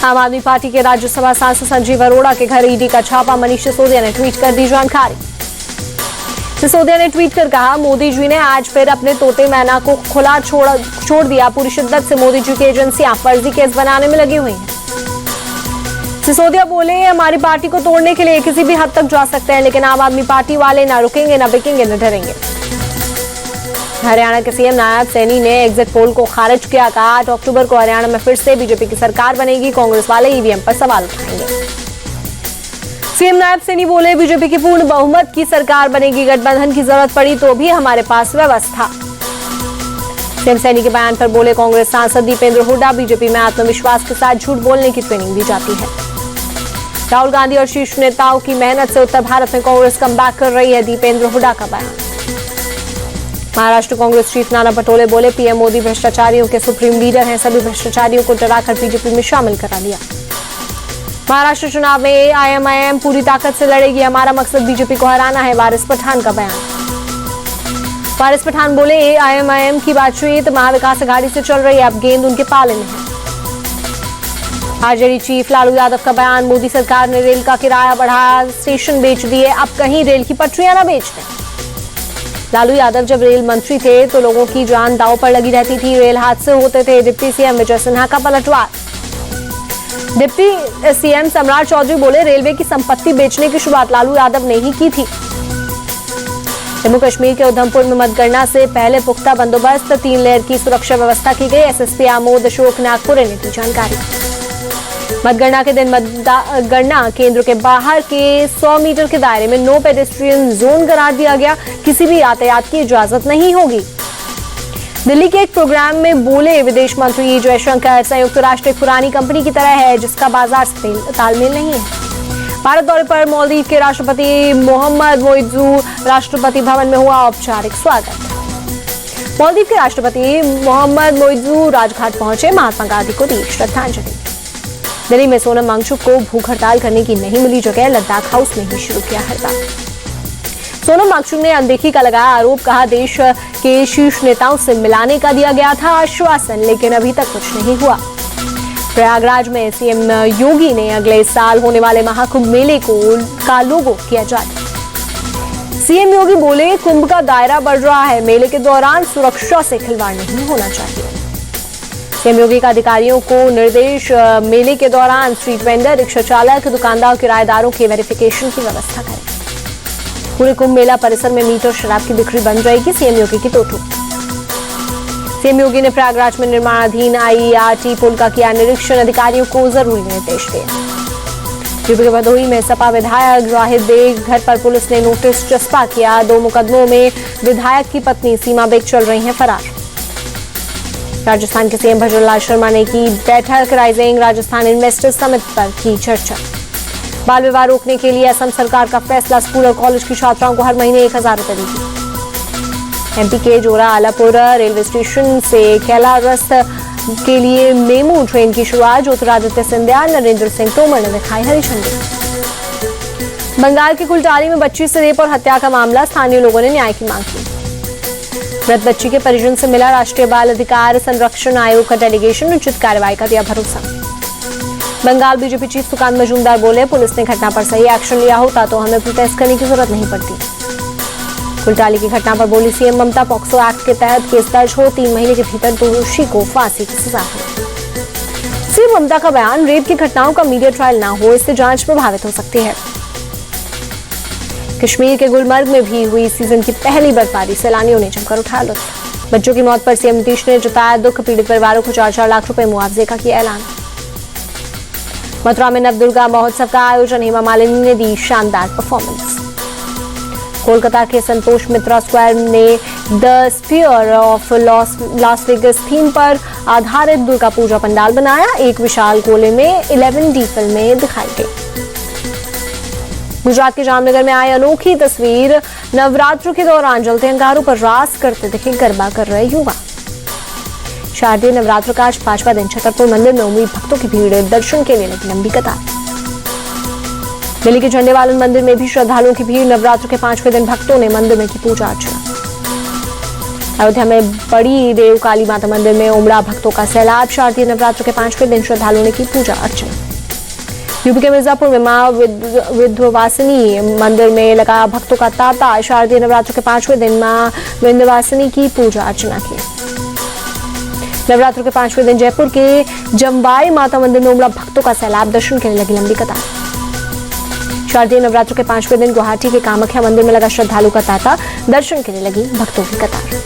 आम आदमी पार्टी के राज्यसभा सांसद संजीव अरोड़ा के घर ईडी का छापा, मनीष सिसोदिया ने ट्वीट कर दी जानकारी। सिसोदिया ने ट्वीट कर कहा, मोदी जी ने आज फिर अपने तोते मैना को खुला छोड़ दिया। पूरी शिद्दत से मोदी जी की एजेंसियां फर्जी केस बनाने में लगी हुई हैं। सिसोदिया बोले, हमारी पार्टी को तोड़ने के लिए किसी भी हद तक जा सकते हैं, लेकिन आम आदमी पार्टी वाले ना रुकेंगे, ना बिकेंगे, न डरेंगे। हरियाणा के सीएम नायब सैनी ने एग्जिट पोल को खारिज किया। कहा, 8 अक्टूबर को हरियाणा में फिर से बीजेपी की सरकार बनेगी। कांग्रेस वाले ईवीएम पर सवाल उठाएंगे। सीएम नायब सैनी बोले, बीजेपी की पूर्ण बहुमत की सरकार बनेगी। गठबंधन की जरूरत पड़ी तो भी हमारे पास व्यवस्था। सीएम सैनी के बयान पर बोले कांग्रेस सांसद दीपेंद्र हुड्डा, बीजेपी में आत्मविश्वास के साथ झूठ बोलने की ट्रेनिंग दी जाती है। राहुल गांधी और शीर्ष नेताओं की मेहनत से उत्तर भारत में कांग्रेस कमबैक कर रही है, दीपेंद्र हुड्डा का बयान। महाराष्ट्र कांग्रेस चीफ नाना पटोले बोले, पीएम मोदी भ्रष्टाचारियों के सुप्रीम लीडर हैं। सभी भ्रष्टाचारियों को डराकर बीजेपी में शामिल करा लिया। महाराष्ट्र चुनाव में एआईएमआईएम पूरी ताकत से लड़ेगी। हमारा मकसद बीजेपी को हराना है, वारिस पठान का बयान। वारिस पठान बोले, एआईएमआईएम की बातचीत महाविकास अघाड़ी से चल रही है, अब गेंद उनके पाले में है। आरजेडी चीफ लालू यादव का बयान, मोदी सरकार ने रेल का किराया बढ़ाया, स्टेशन बेच दिए, अब कहीं रेल की पटरियां न बेच दें। लालू यादव जब रेल मंत्री थे तो लोगों की जान दांव पर लगी रहती थी, रेल हादसे होते थे। डिप्टी सीएम विजय सिन्हा का पलटवार। डिप्टी सीएम सम्राट चौधरी बोले, रेलवे की संपत्ति बेचने की शुरुआत लालू यादव ने ही की थी। जम्मू कश्मीर के उधमपुर में मतगणना से पहले पुख्ता बंदोबस्त, 3 लेयर की सुरक्षा व्यवस्था की गई। एसएसपी आमोद अशोक नागपुरे ने दी जानकारी। मतगणना के दिन मतगणना केंद्र के बाहर के 100 मीटर के दायरे में नो पेडेस्ट्रियन जोन करार दिया गया। किसी भी यातायात की इजाजत नहीं होगी। दिल्ली के एक प्रोग्राम में बोले विदेश मंत्री जयशंकर, संयुक्त राष्ट्र एक पुरानी कंपनी की तरह है जिसका बाजार से तालमेल नहीं है। भारत दौरे पर मालदीव के राष्ट्रपति मोहम्मद मोइजू, राष्ट्रपति भवन में हुआ औपचारिक स्वागत। मालदीव के राष्ट्रपति मोहम्मद मोइजू राजघाट पहुंचे, महात्मा गांधी को दी श्रद्धांजलि। दिल्ली में सोनम वांगचुक को भूख हड़ताल करने की नहीं मिली जगह, लद्दाख हाउस में ही शुरू किया हड़ताल। सोनम वांगचुक ने अनदेखी का लगाया आरोप। कहा, देश के शीर्ष नेताओं से मिलाने का दिया गया था आश्वासन, लेकिन अभी तक कुछ नहीं हुआ। प्रयागराज में सीएम योगी ने अगले साल होने वाले महाकुंभ मेले का लोगो किया जारी। सीएम योगी बोले, कुंभ का दायरा बढ़ रहा है, मेले के दौरान सुरक्षा से खिलवाड़ नहीं होना चाहिए। सीएम योगी का अधिकारियों को निर्देश, मेले के दौरान स्ट्रीट वेंडर, रिक्शा चालक, दुकानदार, किराएदारों के वेरिफिकेशन की व्यवस्था करें। पूरे कुंभ मेला परिसर में मीट और शराब की बिक्री बंद रहेगी, सीएम योगी की टोटो। सीएम योगी ने प्रयागराज में निर्माणाधीन आईईआरटी पुल का किया निरीक्षण, अधिकारियों को जरूरी निर्देश दिए। यूपी के भदोही में सपा विधायक जाहिद बेग घर पर पुलिस ने नोटिस चस्पा किया। 2 मुकदमों में विधायक की पत्नी सीमा बेग चल रही हैं फरार। राजस्थान के सीएम भजनलाल शर्मा ने की बैठक, राइजिंग राजस्थान इन्वेस्टर्स समिट पर की चर्चा। बाल विवाह रोकने के लिए असम सरकार का फैसला, स्कूल और कॉलेज की छात्राओं को हर महीने 1000 रुपए देगी। एमपी के जोरा आलापुर रेलवे स्टेशन से कैलारस के लिए मेमू ट्रेन की शुरुआत, ज्योतिरादित्य सिंधिया, नरेंद्र सिंह तोमर ने दिखाई हरी झंडी। बंगाल के कुलटाली में बच्ची से रेप और हत्या का मामला, स्थानीय लोगों ने न्याय की मांग की। मृत बच्ची के परिजन से मिला राष्ट्रीय बाल अधिकार संरक्षण आयोग का डेलीगेशन, उचित कार्रवाई का दिया भरोसा। बंगाल बीजेपी चीफ सुकांत मजूमदार बोले, पुलिस ने घटना पर सही एक्शन लिया होता तो हमें प्रोटेस्ट करने की जरूरत नहीं पड़ती। कुलटाली की घटना पर बोली सीएम ममता, पॉक्सो एक्ट के तहत केस दर्ज हो, 3 महीने के भीतर दोषी को फांसी की सजा हो। सीएम ममता का बयान, रेप की घटनाओं का मीडिया ट्रायल ना हो, इससे जांच प्रभावित हो सकती है। कश्मीर के गुलमर्ग में भी हुई सीजन की पहली बर्फबारी, सैलानियों ने जमकर उठाया लुत्फ। बच्चों की मौत पर सीएम नीतीश ने जताया दुख, पीड़ित परिवारों को 4-4 लाख रुपए मुआवजे का किया ऐलान। मथुरा में नवदुर्गा महोत्सव का आयोजन, हेमा मालिनी ने दी शानदार परफॉर्मेंस। कोलकाता के संतोष मित्रा स्क्वायर ने the sphere of Las Vegas theme पर आधारित दुर्गा पूजा पंडाल बनाया। एक विशाल गोले में 11D फिल्में दिखाई गई। गुजरात के जामनगर में आई अनोखी तस्वीर, नवरात्र के दौरान जलते अंगारों पर रास करते दिखे गरबा कर रहे युवा। शारदीय नवरात्र का आज 5वां दिन, छतरपुर मंदिर में उम्मीद भक्तों की भीड़, दर्शन के लिए लगी लंबी कतार। दिल्ली के झंडेवालन मंदिर में भी श्रद्धालुओं की भीड़, नवरात्र के 5वें दिन भक्तों ने मंदिर में की पूजा अर्चना। अयोध्या में बड़ी देव काली माता मंदिर में उमड़ा भक्तों का सैलाब। शारदीय नवरात्र के 5वें दिन श्रद्धालुओं ने की पूजा अर्चना। यूपी के मिर्जापुर में मां विंध्यवासिनी मंदिर में लगा भक्तों का तांता। शारदीय नवरात्र के 5वें दिन मां विंध्यवासिनी की पूजा अर्चना की। नवरात्र के 5वें दिन जयपुर के जमवाई माता मंदिर में उमड़ा भक्तों का सैलाब। दर्शन के लिए लगी लंबी कतार। शारदीय नवरात्र के 5वें दिन गुवाहाटी के कामाख्या मंदिर में लगा श्रद्धालु का तांता। दर्शन के लिए लगी भक्तों की कतार।